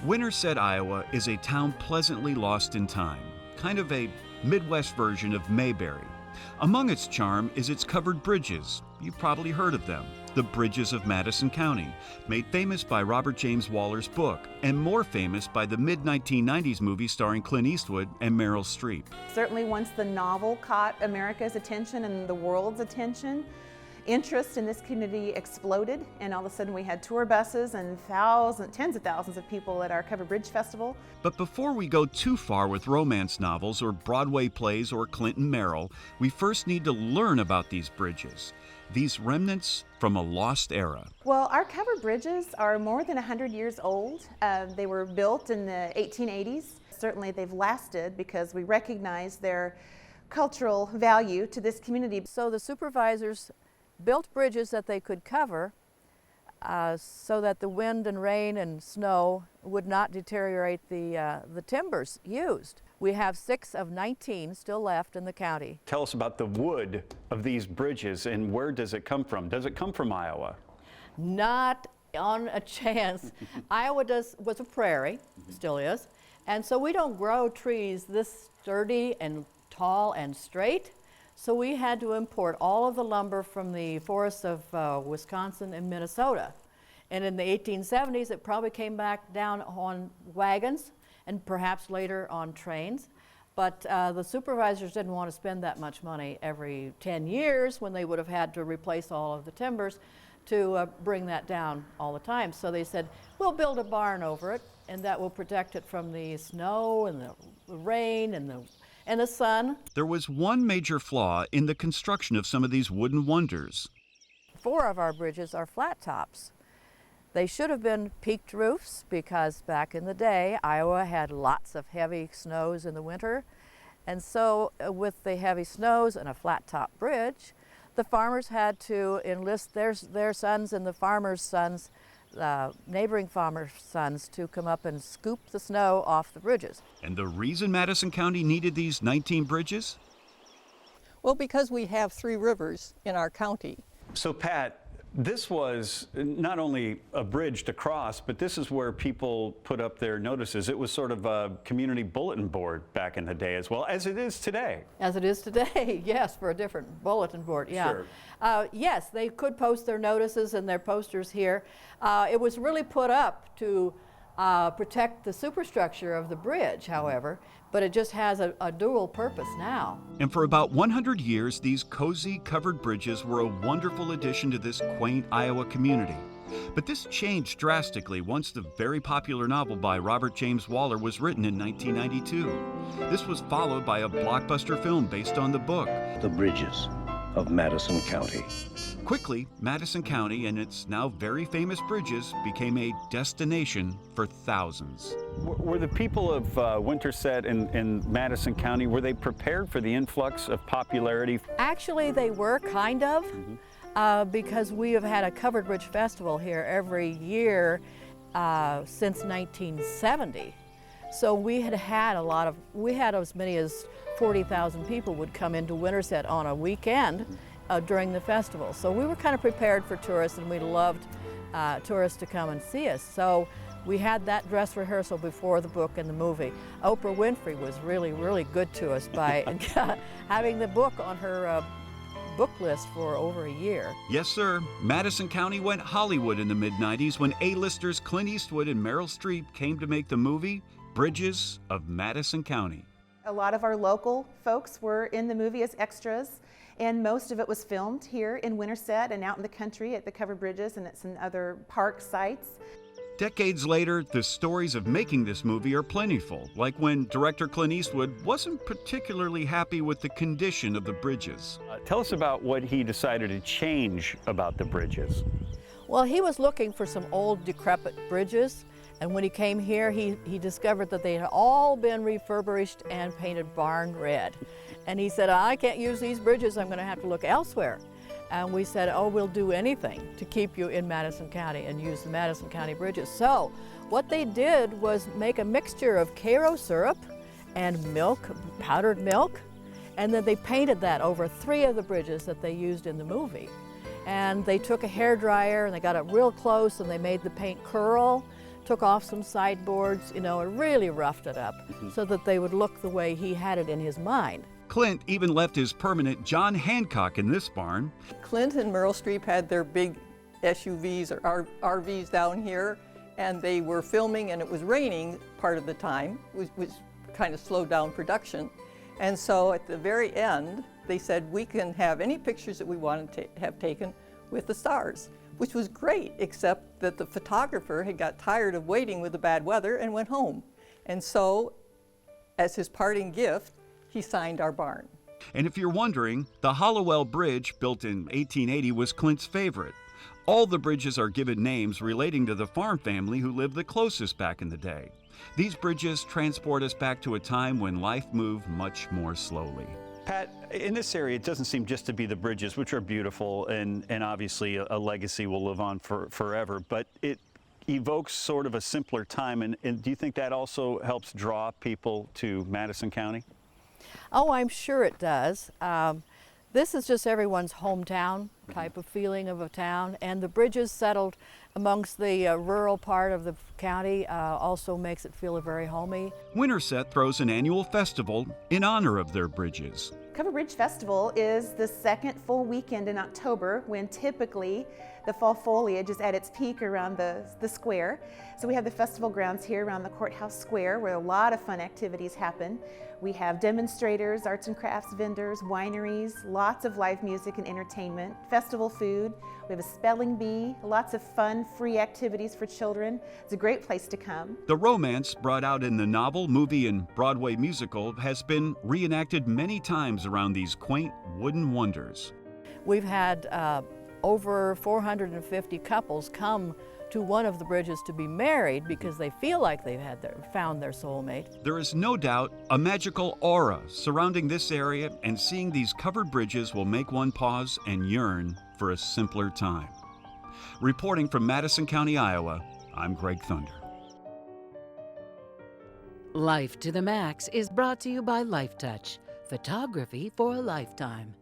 Winterset, Iowa is a town pleasantly lost in time, kind of a Midwest version of Mayberry. Among its charm is its covered bridges. You've probably heard of them. The Bridges of Madison County, made famous by Robert James Waller's book, and more famous by the mid-1990s movie starring Clint Eastwood and Meryl Streep. Certainly once the novel caught America's attention and the world's attention, interest in this community exploded, and all of a sudden we had tour buses and tens of thousands of people at our Covered Bridge Festival. But before we go too far with romance novels or Broadway plays or Clint and Meryl, we first need to learn about these bridges, these remnants from a lost era. Well, our covered bridges are more than 100 years old. They were built in the 1880s. Certainly they've lasted because we recognize their cultural value to this community. So the supervisors built bridges that they could cover so that the wind and rain and snow would not deteriorate the timbers used. We have 6 of 19 still left in the county. Tell us about the wood of these bridges and where does it come from? Does it come from Iowa? Not on a chance. Iowa was a prairie, still is, and so we don't grow trees this sturdy and tall and straight. So we had to import all of the lumber from the forests of Wisconsin and Minnesota. And in the 1870s, it probably came back down on wagons and perhaps later on trains. But the supervisors didn't want to spend that much money every 10 years when they would have had to replace all of the timbers to bring that down all the time. So they said, we'll build a barn over it, and that will protect it from the snow and the rain and the sun. There was one major flaw in the construction of some of these wooden wonders. 4 of our bridges are flat tops. They should have been peaked roofs because back in the day, Iowa had lots of heavy snows in the winter. And so with the heavy snows and a flat top bridge, the farmers had to enlist their sons and the farmers' sons, neighboring farmers' sons, to come up and scoop the snow off the bridges. And the reason Madison County needed these 19 bridges? Well, because we have 3 rivers in our county. So Pat, this was not only a bridge to cross, but this is where people put up their notices. It was sort of a community bulletin board back in the day as well, as it is today. As it is today, yes, for a different bulletin board, yeah. Sure. Yes, they could post their notices and their posters here. It was really put up to protect the superstructure of the bridge, however, but it just has a dual purpose now. And for about 100 years, these cozy covered bridges were a wonderful addition to this quaint Iowa community. But this changed drastically once the very popular novel by Robert James Waller was written in 1992. This was followed by a blockbuster film based on the book, The Bridges of Madison County. Quickly, Madison County and its now very famous bridges became a destination for thousands. Were the people of Winterset and Madison County, were they prepared for the influx of popularity? Actually, they were kind of, because we have had a Covered Bridge Festival here every year since 1970. So we had as many as 40,000 people would come into Winterset on a weekend during the festival. So we were kind of prepared for tourists, and we loved tourists to come and see us. So we had that dress rehearsal before the book and the movie. Oprah Winfrey was really, really good to us by having the book on her book list for over a year. Yes, sir. Madison County went Hollywood in the mid-90s when A-listers Clint Eastwood and Meryl Streep came to make the movie Bridges of Madison County. A lot of our local folks were in the movie as extras, and most of it was filmed here in Winterset and out in the country at the covered bridges and at some other park sites. Decades later, the stories of making this movie are plentiful, like when director Clint Eastwood wasn't particularly happy with the condition of the bridges. Tell us about what he decided to change about the bridges. Well, he was looking for some old decrepit bridges, and when he came here, he discovered that they had all been refurbished and painted barn red. And he said, I can't use these bridges, I'm going to have to look elsewhere. And we said, oh, we'll do anything to keep you in Madison County and use the Madison County bridges. So what they did was make a mixture of Karo syrup and milk, powdered milk, and then they painted that over 3 of the bridges that they used in the movie. And they took a hairdryer and they got it real close and they made the paint curl took off some sideboards, and really roughed it up so that they would look the way he had it in his mind. Clint even left his permanent John Hancock in this barn. Clint and Meryl Streep had their big SUVs or RVs down here, and they were filming, and it was raining part of the time, which kind of slowed down production. And so at the very end, they said we can have any pictures that we wanted to have taken with the stars, which was great, except that the photographer had got tired of waiting with the bad weather and went home. And so, as his parting gift, he signed our barn. And if you're wondering, the Hollowell Bridge, built in 1880, was Clint's favorite. All the bridges are given names relating to the farm family who lived the closest back in the day. These bridges transport us back to a time when life moved much more slowly. Pat, in this area, it doesn't seem just to be the bridges, which are beautiful, and obviously a legacy will live on forever, but it evokes sort of a simpler time, and do you think that also helps draw people to Madison County? Oh, I'm sure it does. This is just everyone's hometown type of feeling of a town, and the bridges settled amongst the rural part of the county also makes it feel very homey. Winterset throws an annual festival in honor of their bridges. Covered Bridge Festival is the second full weekend in October, when typically the fall foliage is at its peak around the square. So we have the festival grounds here around the courthouse square where a lot of fun activities happen. We have demonstrators, arts and crafts vendors, wineries, lots of live music and entertainment, festival food. We have a spelling bee, lots of fun, free activities for children. It's a great place to come. The romance brought out in the novel, movie, and Broadway musical has been reenacted many times around these quaint wooden wonders. We've had over 450 couples come to one of the bridges to be married because they feel like they've found their soulmate. There is no doubt a magical aura surrounding this area, and seeing these covered bridges will make one pause and yearn for a simpler time. Reporting from Madison County, Iowa, I'm Greg Thunder. Life to the Max is brought to you by Life Touch, photography for a lifetime.